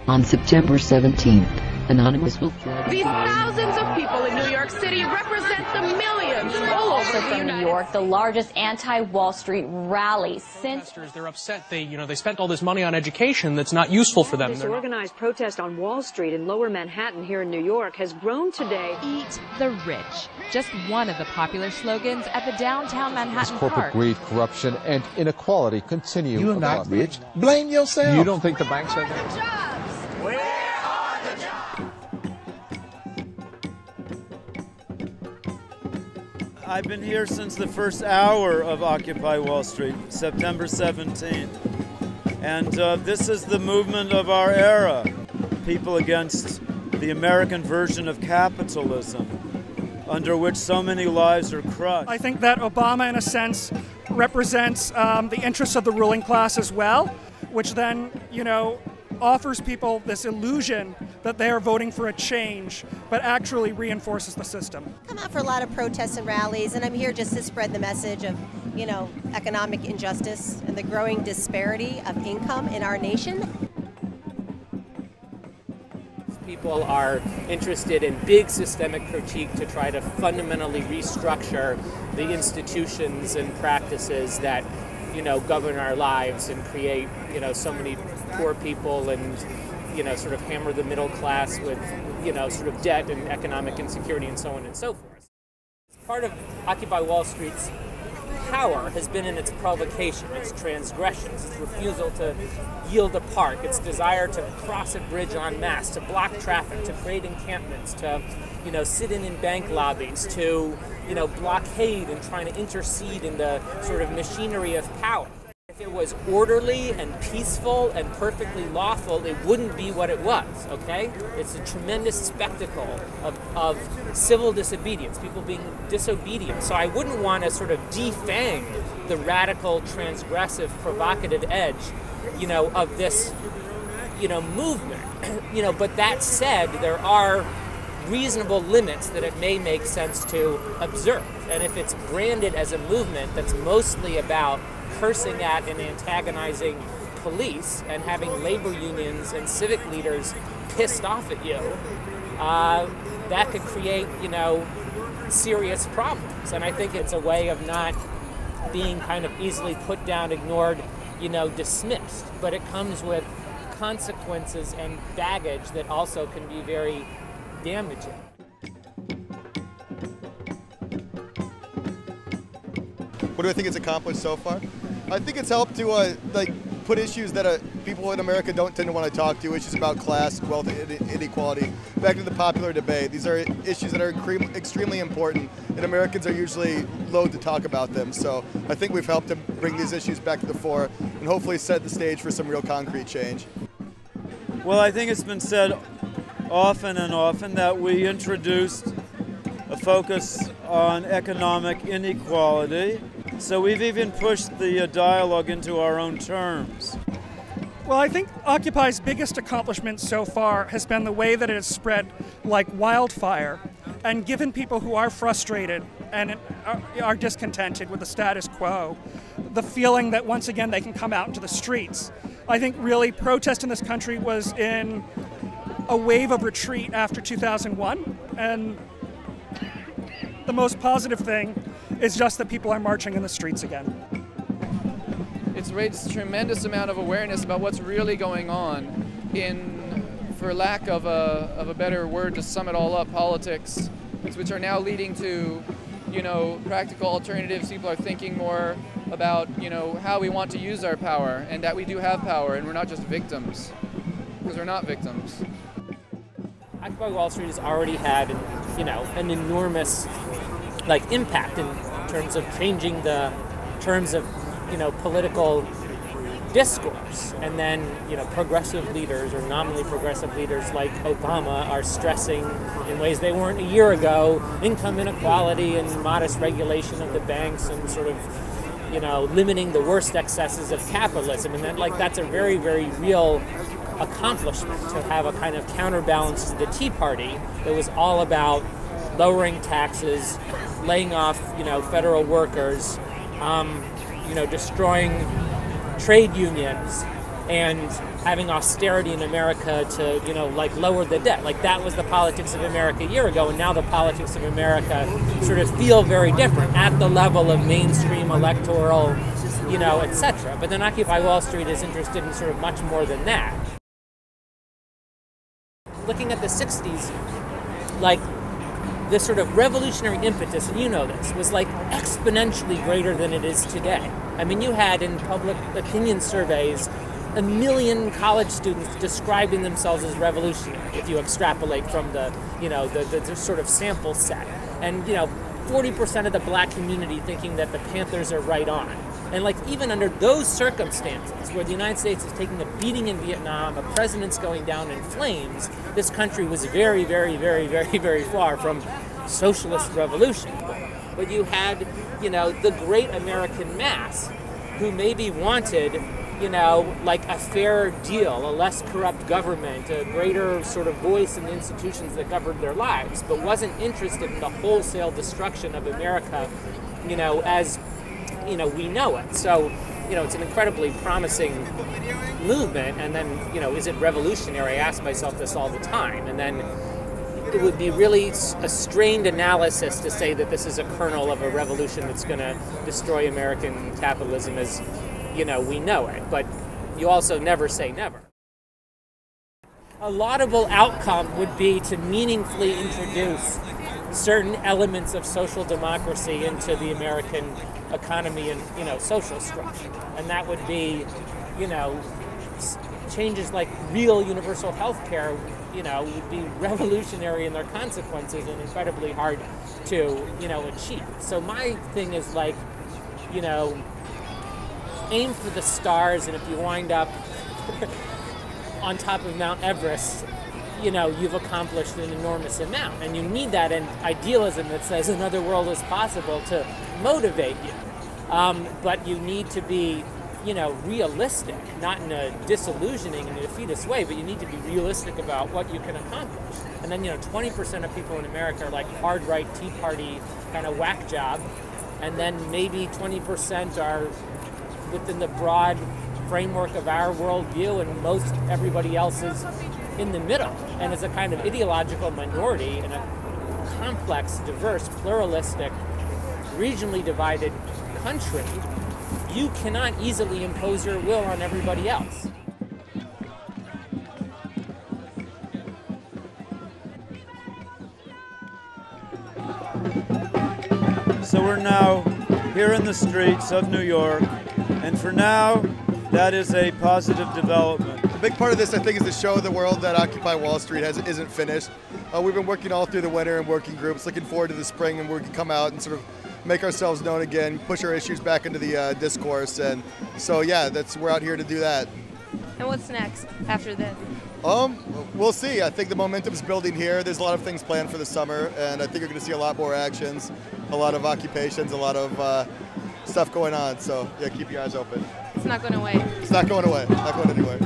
On September 17th, Anonymous will flag. These thousands of people in New York City represent the millions all over the from New York, the largest anti-Wall Street rally since. They're upset. They spent all this money on education that's not useful for them. This organized protest on Wall Street in Lower Manhattan here in New York has grown today. Eat the rich. Just one of the popular slogans at the downtown Manhattan Corporate Park. greed, corruption, and inequality continue. You're not rich. Blame yourself. You don't think the banks are there? I've been here since the first hour of Occupy Wall Street, September 17th. And this is the movement of our era. People against the American version of capitalism, under which so many lives are crushed. I think that Obama, in a sense, represents the interests of the ruling class as well, which then, offers people this illusion that they are voting for a change, but actually reinforces the system. Come out for a lot of protests and rallies, and I'm here just to spread the message of, economic injustice and the growing disparity of income in our nation. People are interested in big systemic critique to try to fundamentally restructure the institutions and practices that govern our lives and create, so many poor people and, sort of hammer the middle class with, sort of debt and economic insecurity and so on and so forth. Part of Occupy Wall Street's power has been in its provocation, its transgressions, its refusal to yield a park, its desire to cross a bridge en masse, to block traffic, to create encampments, to, sit in bank lobbies, to, blockade and trying to intercede in the sort of machinery of power. If it was orderly and peaceful and perfectly lawful, it wouldn't be what it was, okay? It's a tremendous spectacle of civil disobedience, people being disobedient. So I wouldn't want to sort of defang the radical, transgressive, provocative edge, of this, movement. But that said, there are reasonable limits that it may make sense to observe. And if it's branded as a movement that's mostly about cursing at and antagonizing police and having labor unions and civic leaders pissed off at you, that could create, serious problems. And I think it's a way of not being kind of easily put down, ignored, dismissed. But it comes with consequences and baggage that also can be very damaging. What do I think it's accomplished so far? I think it's helped to put issues that people in America don't tend to want to talk to, issues about class, wealth, and inequality, back into the popular debate. These are issues that are extremely important, and Americans are usually loath to talk about them. So I think we've helped to bring these issues back to the fore and hopefully set the stage for some real concrete change. Well, I think it's been said often and often that we introduced a focus on economic inequality. So we've even pushed the dialogue into our own terms. Well, I think Occupy's biggest accomplishment so far has been the way that it has spread like wildfire and given people who are frustrated and are discontented with the status quo the feeling that once again they can come out into the streets. I think really protest in this country was in a wave of retreat after 2001, and the most positive thing is just that people are marching in the streets again. It's raised a tremendous amount of awareness about what's really going on in, for lack of a better word to sum it all up, politics, which are now leading to, practical alternatives. People are thinking more about, how we want to use our power and that we do have power and we're not just victims, because we're not victims. Occupy Wall Street has already had, an enormous, impact in terms of changing the terms of, political discourse. And then, progressive leaders or nominally progressive leaders like Obama are stressing in ways they weren't a year ago, income inequality and modest regulation of the banks and sort of, limiting the worst excesses of capitalism. And then, that's a very, very real accomplishment to have a kind of counterbalance to the Tea Party that was all about lowering taxes, laying off, federal workers, destroying trade unions, and having austerity in America to, you know, like lower the debt. Like that was the politics of America a year ago, and now the politics of America sort of feel very different at the level of mainstream electoral, you know, etc. But then Occupy Wall Street is interested in sort of much more than that. Looking at the 60s, like this sort of revolutionary impetus, and you know this, was like exponentially greater than it is today. I mean, you had in public opinion surveys 1 million college students describing themselves as revolutionary if you extrapolate from the, you know, the sort of sample set. And, you know, 40% of the black community thinking that the Panthers are right on. And like even under those circumstances, where the United States is taking a beating in Vietnam, a president's going down in flames, this country was very, very, very, very, very far from socialist revolution. But you had, you know, the great American mass who maybe wanted, you know, like a fair deal, a less corrupt government, a greater sort of voice in the institutions that governed their lives, but wasn't interested in the wholesale destruction of America, you know, as, you know, we know it. So, you know, it's an incredibly promising movement. And then, you know, is it revolutionary? I ask myself this all the time. And then it would be really a strained analysis to say that this is a kernel of a revolution that's going to destroy American capitalism as, you know, we know it. But you also never say never. A laudable outcome would be to meaningfully introduce certain elements of social democracy into the American economy and, you know, social structure. And that would be, you know, changes like real universal health care, you know, would be revolutionary in their consequences and incredibly hard to, you know, achieve. So my thing is like, you know, aim for the stars, and if you wind up on top of Mount Everest, you know, you've accomplished an enormous amount. And you need that idealism that says another world is possible to motivate you. But you need to be, you know, realistic, not in a disillusioning and defeatist way, but you need to be realistic about what you can accomplish. And then, you know, 20% of people in America are like hard right, Tea Party kind of whack job. And then maybe 20% are within the broad framework of our worldview, and most everybody else is in the middle. And as a kind of ideological minority in a complex, diverse, pluralistic, regionally divided country, you cannot easily impose your will on everybody else. So we're now here in the streets of New York, and for now, that is a positive development. A big part of this, I think, is to show the world that Occupy Wall Street isn't finished. We've been working all through the winter in working groups, looking forward to the spring and where we can come out and sort of make ourselves known again, push our issues back into the discourse. And so, yeah, we're out here to do that. And what's next after this? We'll see. I think the momentum's building here. There's a lot of things planned for the summer, and I think you're going to see a lot more actions, a lot of occupations, a lot of stuff going on. So, yeah, keep your eyes open. It's not going away. It's not going away. Not going anywhere.